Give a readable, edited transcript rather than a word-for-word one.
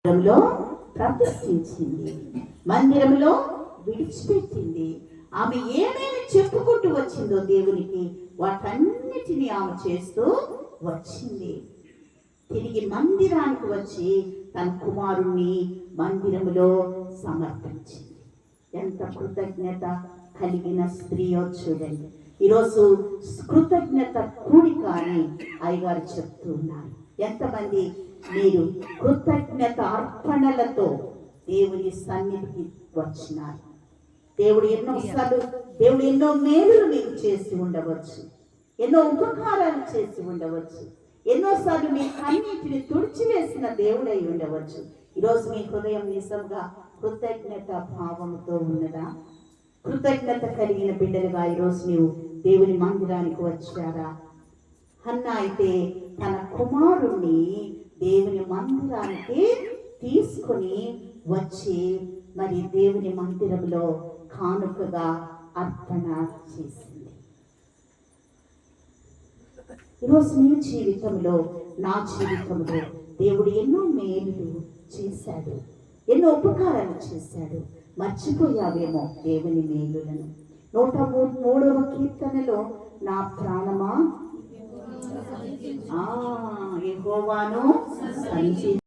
మందిరంలో ప్రతిష్ఠించింది, మందిరంలో విడిచిపెట్టింది. ఆమె ఏమేమి చెప్పుకుంటూ వచ్చిందో దేవునికి వాటన్నిటినీ ఆమె చేస్తూ వచ్చింది. తిరిగి మందిరానికి వచ్చి తన కుమారుణ్ణి మందిరములో సమర్పించింది. ఎంత కృతజ్ఞత కలిగిన స్త్రీయో చూడండి. ఈరోజు కృతజ్ఞత కూడిక అని అయ్యగారు చెప్తూ ఉన్నారు. ఎంతమంది మీరు కృతజ్ఞత అర్పణలతో దేవుని సన్నిధికి వచ్చినారు? దేవుడు ఎన్నో మేలులు మీకు చేసి ఉండవచ్చు, ఎన్నో ఉపకారాలు చేసి ఉండవచ్చు, ఎన్నోసార్లు మీ కన్నీటిని తుడిచివేసిన దేవుడై ఉండవచ్చు. ఈరోజు మీ హృదయం నిజంగా కృతజ్ఞత భావంతో ఉన్నదా? కృతజ్ఞత కలిగిన బిడ్డలుగా ఈరోజు నీవు దేవుని మందిరానికి వచ్చారా? హన్నా అయితే తన కుమారుణ్ణి దేవుని మందిరానికి తీసుకొని వచ్చి మరి దేవుని మందిరంలో కానుకగా అర్పణ చేసింది. ఈరోజు నీ జీవితంలో, నా జీవితంలో దేవుడు ఎన్నో మేలు చేశాడు, ఎన్నో ఉపకారాలు చేశాడు. మర్చిపోయావేమో దేవుని మేలులను. 103వ కీర్తనలో నా ప్రాణమా యెహోవాను